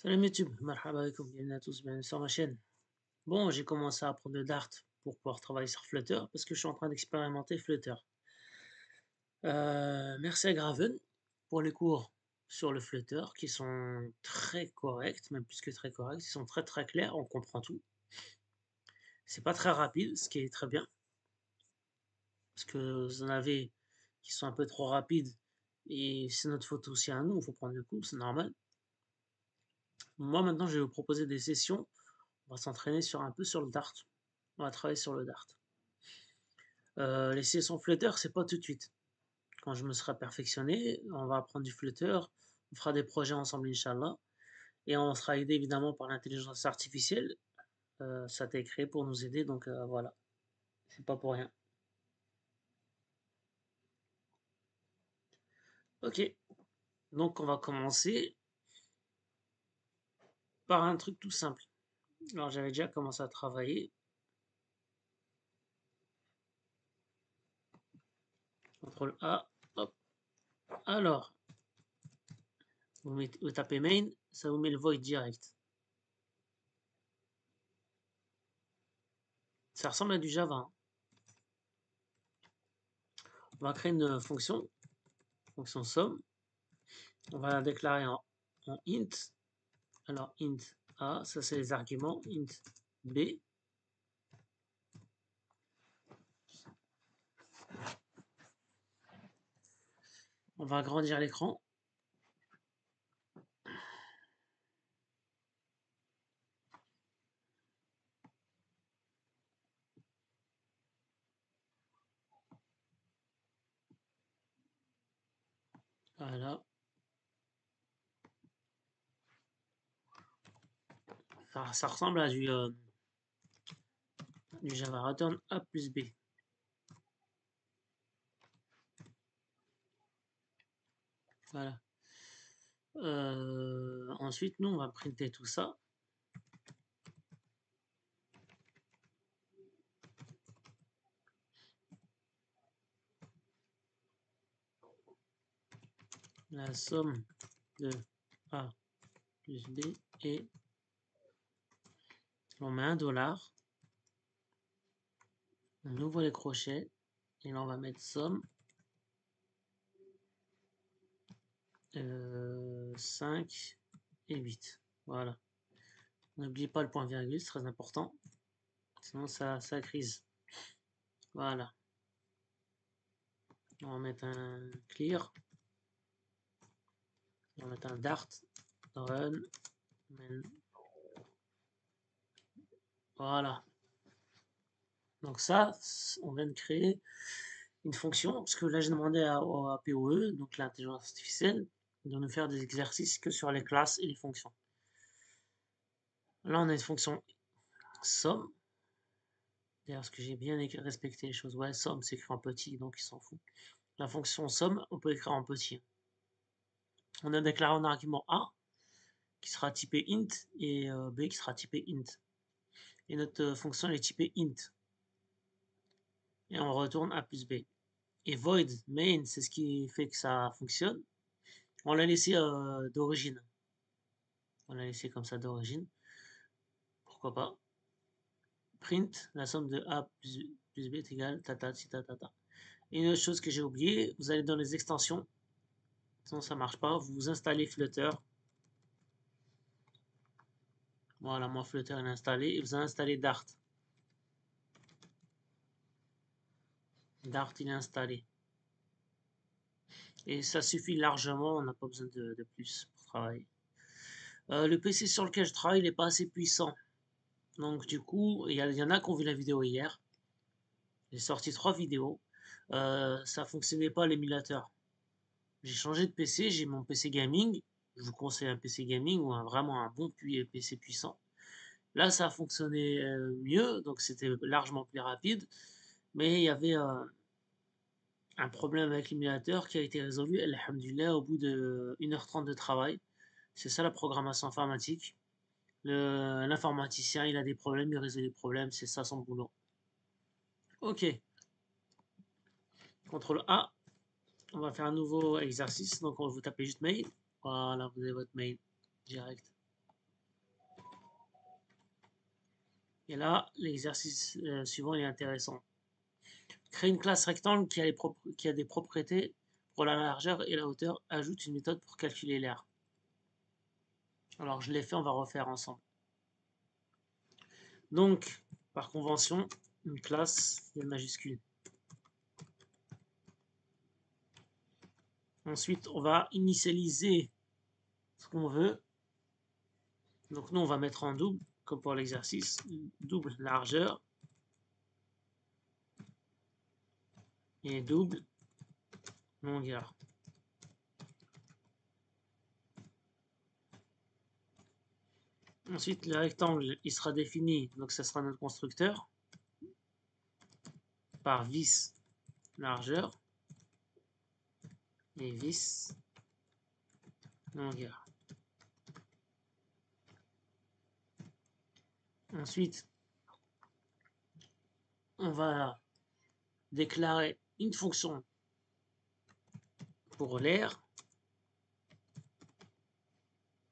Salam YouTube, marhaba alaikum, bienvenue à tous, bienvenue sur ma chaîne. Bon, j'ai commencé à apprendre le Dart pour pouvoir travailler sur Flutter parce que je suis en train d'expérimenter Flutter. Merci à Graven pour les cours sur le Flutter qui sont très corrects, même plus que très corrects, ils sont très très clairs, on comprend tout. C'est pas très rapide, ce qui est très bien, parce que vous en avez qui sont un peu trop rapides et c'est notre faute aussi à nous, il faut prendre le coup, c'est normal. Moi maintenant je vais vous proposer des sessions, on va s'entraîner sur un peu sur le Dart. On va travailler sur le Dart. Les sessions Flutter, c'est pas tout de suite. Quand je me serai perfectionné, on va apprendre du Flutter, on fera des projets ensemble, Inch'Allah, et on sera aidé évidemment par l'intelligence artificielle. Ça a été créé pour nous aider, donc voilà, c'est pas pour rien. Ok, donc on va commencer par un truc tout simple. Alors j'avais déjà commencé à travailler. CTRL A, hop. Alors, vous tapez main, ça vous met le void direct. Ça ressemble à du Java, hein. On va créer une fonction somme. On va la déclarer en int. Alors int a, ça c'est les arguments, int b. On va agrandir l'écran. Voilà. Ça ressemble à du Java. Return A plus B. Voilà. Ensuite, nous, on va printer tout ça. La somme de A plus B et on met $. On ouvre les crochets et là on va mettre somme 5 et 8. Voilà. N'oubliez pas le point virgule, c'est très important. Sinon ça crise. Voilà. On va mettre un clear. On va mettre un dart run. Voilà. Donc ça, on vient de créer une fonction, parce que là j'ai demandé à POE, donc l'intelligence artificielle, de nous faire des exercices que sur les classes et les fonctions. Là on a une fonction somme. D'ailleurs, ce que j'ai bien respecté les choses, ouais, somme c'est écrit en petit, donc il s'en fout. La fonction somme, on peut écrire en petit. On a déclaré un argument A qui sera typé int et B qui sera typé int. Et notre fonction elle est typée int. Et on retourne A plus B. Et void main, c'est ce qui fait que ça fonctionne. On l'a laissé d'origine. On l'a laissé comme ça d'origine. Pourquoi pas. Print, la somme de A plus B est égale tata, tata. Et une autre chose que j'ai oublié, vous allez dans les extensions. Sinon ça marche pas. Vous installez Flutter. Voilà, moi Flutter est installé. Et vous installez Dart. Dart il est installé. Et ça suffit largement, on n'a pas besoin de plus pour travailler. Le PC sur lequel je travaille, il n'est pas assez puissant. Donc du coup, il y en a qui ont vu la vidéo hier. J'ai sorti 3 vidéos. Ça fonctionnait pas l'émulateur. J'ai changé de PC, j'ai mon PC gaming. Je vous conseille un PC gaming ou vraiment un bon PC puissant. Là, ça a fonctionné mieux, donc c'était largement plus rapide. Mais il y avait un problème avec l'émulateur qui a été résolu, alhamdoulilah, au bout de 1h30 de travail. C'est ça la programmation informatique. L'informaticien, il a des problèmes, il résout les problèmes, c'est ça son boulot. Ok. CTRL A. On va faire un nouveau exercice. Donc, on va vous taper juste mail. Voilà, vous avez votre mail direct. Et là, l'exercice suivant est intéressant. Créer une classe rectangle qui a des propriétés pour la largeur et la hauteur. Ajoute une méthode pour calculer l'air. Alors, je l'ai fait, on va refaire ensemble. Donc, par convention, une classe, il y a une majuscule. Ensuite, on va initialiser ce qu'on veut. Donc, nous, on va mettre en double, comme pour l'exercice, double largeur et double longueur. Ensuite, le rectangle, il sera défini, donc ça sera notre constructeur, par vis largeur et vis longueur. Ensuite, on va déclarer une fonction pour l'air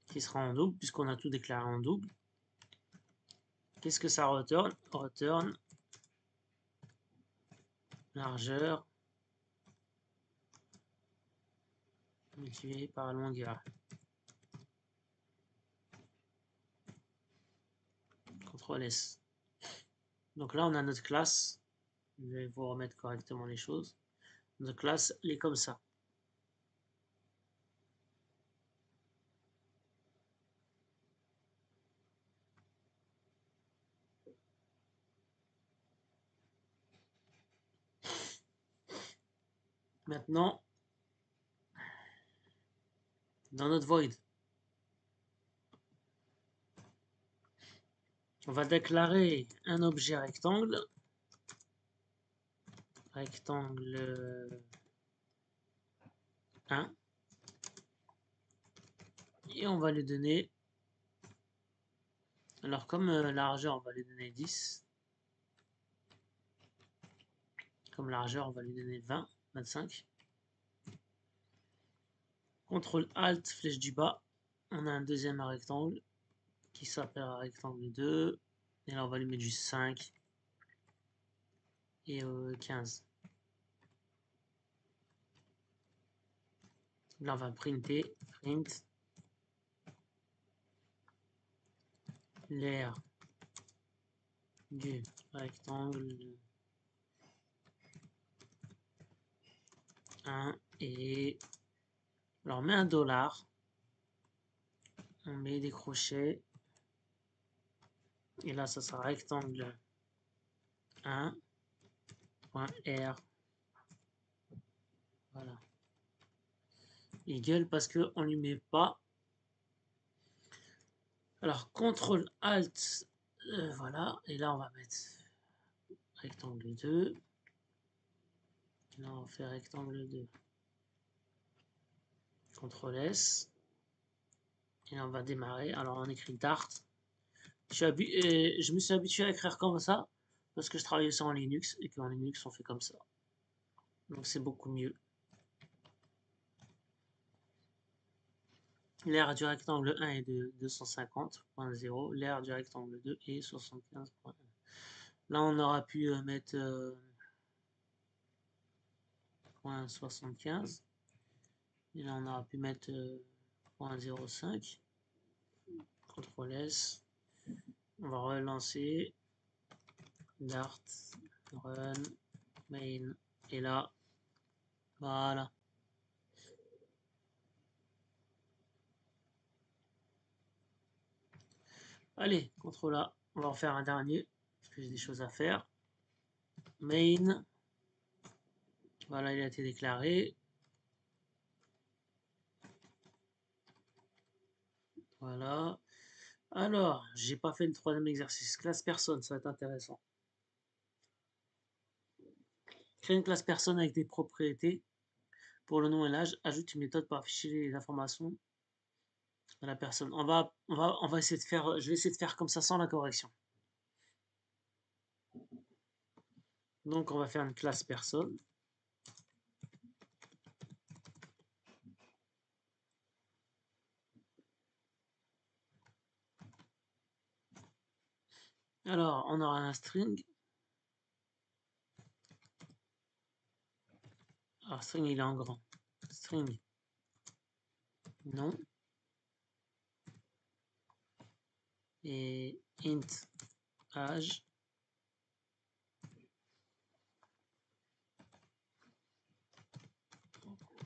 qui sera en double, puisqu'on a tout déclaré en double. Qu'est-ce que ça return? Return largeur multiplié par longueur. CTRL S. Donc là, on a notre classe. Je vais vous remettre correctement les choses. Notre classe, elle est comme ça. Maintenant, dans notre void, on va déclarer un objet rectangle. Rectangle 1. Et on va lui donner, alors comme largeur, on va lui donner 10. Comme largeur, on va lui donner 20, 25. CTRL ALT, flèche du bas. On a un deuxième rectangle qui s'appelle rectangle 2. Et là, on va lui mettre juste 5 et 15. Là, on va printer, print l'air du rectangle 1 et alors on met un dollar, on met des crochets et là ça sera rectangle 1.r. Voilà. Égal parce que on lui met pas. Alors CTRL ALT, voilà, et là on va mettre rectangle 2. Là on fait rectangle 2. CTRL S. Et là on va démarrer. Alors on écrit Dart. Je me suis habitué à écrire comme ça parce que je travaille aussi en Linux et qu'en Linux on fait comme ça. Donc c'est beaucoup mieux. L'aire du rectangle 1 est de 250.0. L'aire du rectangle 2 est 75.1. Là on aura pu mettre 0.75. Et là on aura pu mettre 0.05. CTRL S. On va relancer. Dart, run, main. Et là, voilà. Allez, CTRL A. On va en faire un dernier, parce que j'ai des choses à faire. Main. Voilà, il a été déclaré. Voilà. Alors, j'ai pas fait le troisième exercice. Classe personne, ça va être intéressant. Créer une classe personne avec des propriétés pour le nom et l'âge. Ajoute une méthode pour afficher les informations de la personne. On va essayer de faire. Je vais essayer de faire comme ça sans la correction. Donc, on va faire une classe personne. Alors, on aura un string. Alors, string, il est en grand. String, non. Et int âge.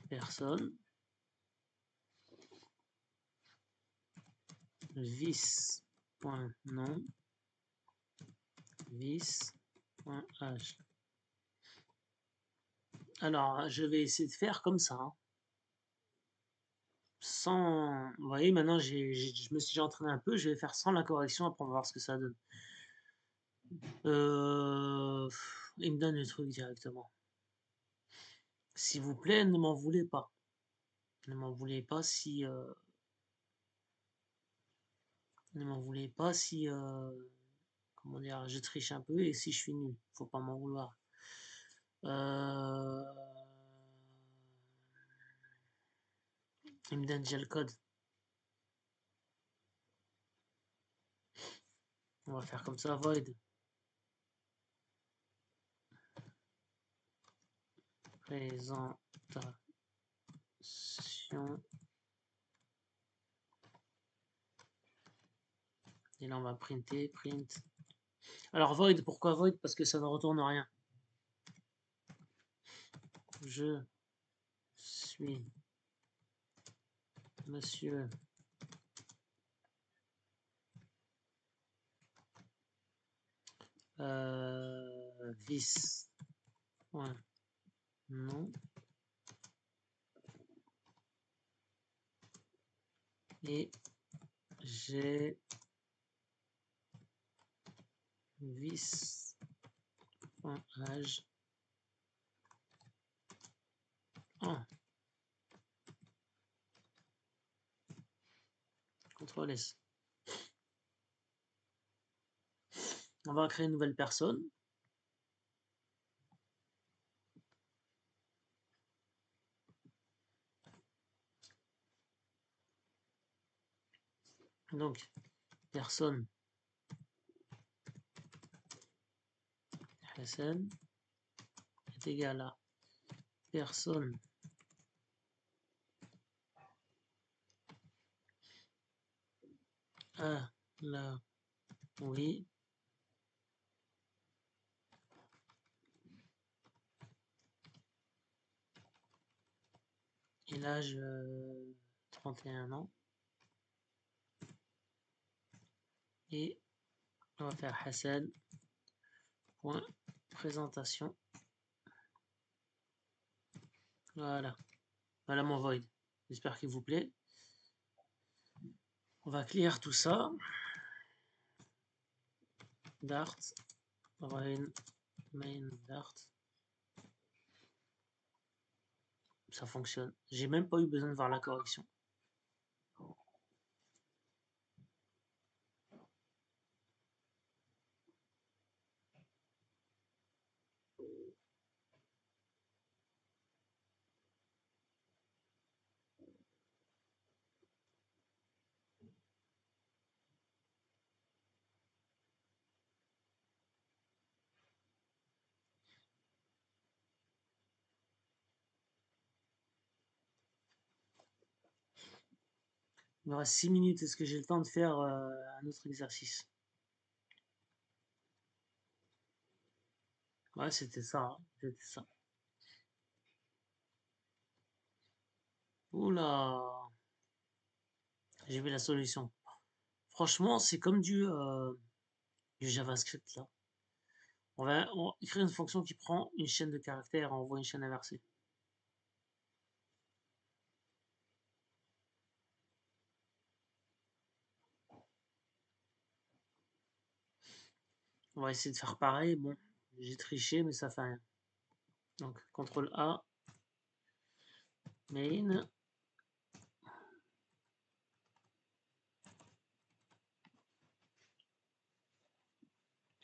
Personne. Vis.nom. Vis.âge. Alors, je vais essayer de faire comme ça. Hein. Sans... Vous voyez, maintenant, je me suis déjà entraîné un peu. Je vais faire sans la correction. Après, on va voir ce que ça donne. Il me donne le truc directement. S'il vous plaît, ne m'en voulez pas. Ne m'en voulez pas si... Ne m'en voulez pas si... comment dire, je triche un peu et si je suis nul. Faut pas m'en vouloir. Il me donne déjà le code. On va faire comme ça, void. Présentation. Et là, on va printer, print. Alors, void, pourquoi void? Parce que ça ne retourne rien. Je suis monsieur vis. Ouais. Non. Et j'ai vis.âge. Oh. CTRL S. On va créer une nouvelle personne. Donc, personne Hassan est égal à personne à la oui et l'âge 31 ans et on va faire Hassan point présentation. Voilà mon void, j'espère qu'il vous plaît. On va clear tout ça. Dart main dart, ça fonctionne, j'ai même pas eu besoin de voir la correction. Il me reste 6 minutes, est-ce que j'ai le temps de faire un autre exercice? Ouais, c'était ça, hein. C'était ça. Oula, j'ai vu la solution. Franchement, c'est comme du JavaScript là. On va écrire une fonction qui prend une chaîne de caractères et envoie une chaîne inversée. On va essayer de faire pareil. Bon, j'ai triché, mais ça fait rien. Donc, CTRL A, main.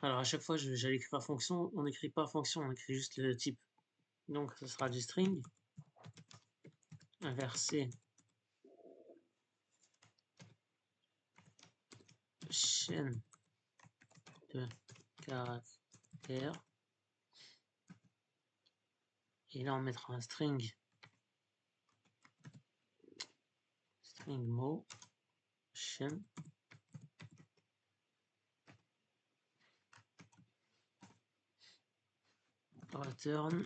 Alors, à chaque fois, j'allais écrire fonction. On n'écrit pas fonction, on écrit juste le type. Donc, ce sera du string. Inversé. Chaîne de caractères. Et là, on mettra un string mot chaîne return.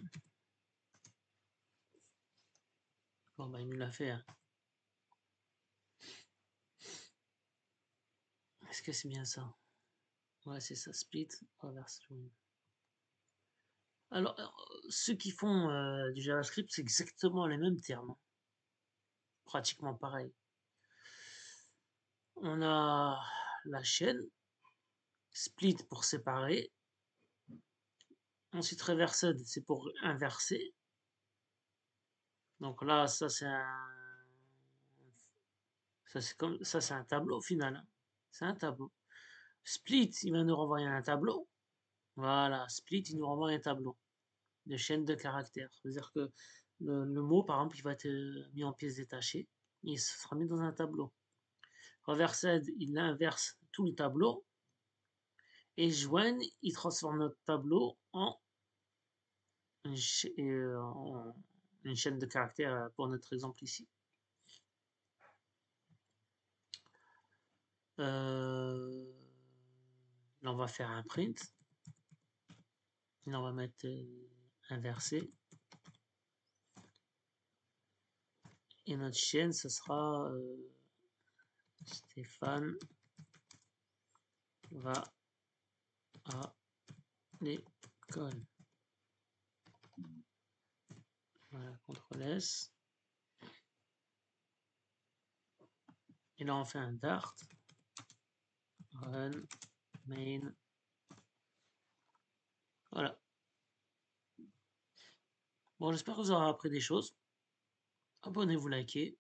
Bon, bah, il nous l'a fait. Hein. Est-ce que c'est bien ça? Ouais, c'est ça, split, reverse join. Alors, ceux qui font du JavaScript, c'est exactement les mêmes termes. Pratiquement pareil. On a la chaîne, split pour séparer. Ensuite, reversed, c'est pour inverser. Donc là, ça c'est un tableau au final. Hein. C'est un tableau. Split, il va nous renvoyer un tableau. Voilà, split, il nous renvoie un tableau de chaîne de caractères. C'est-à-dire que le mot, par exemple, il va être mis en pièces détachées. Il sera mis dans un tableau. Reversed, il inverse tout le tableau. Et join, il transforme notre tableau en une chaîne de caractères pour notre exemple ici. Là, on va faire un print. Là, on va mettre inversé. Et notre chaîne, ce sera Stéphane va à l'école. Voilà, CTRL S. Et là, on fait un Dart. Run, main. Voilà. Bon, j'espère que vous aurez appris des choses. Abonnez-vous, likez.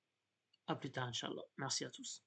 À plus tard, Inch'Allah. Merci à tous.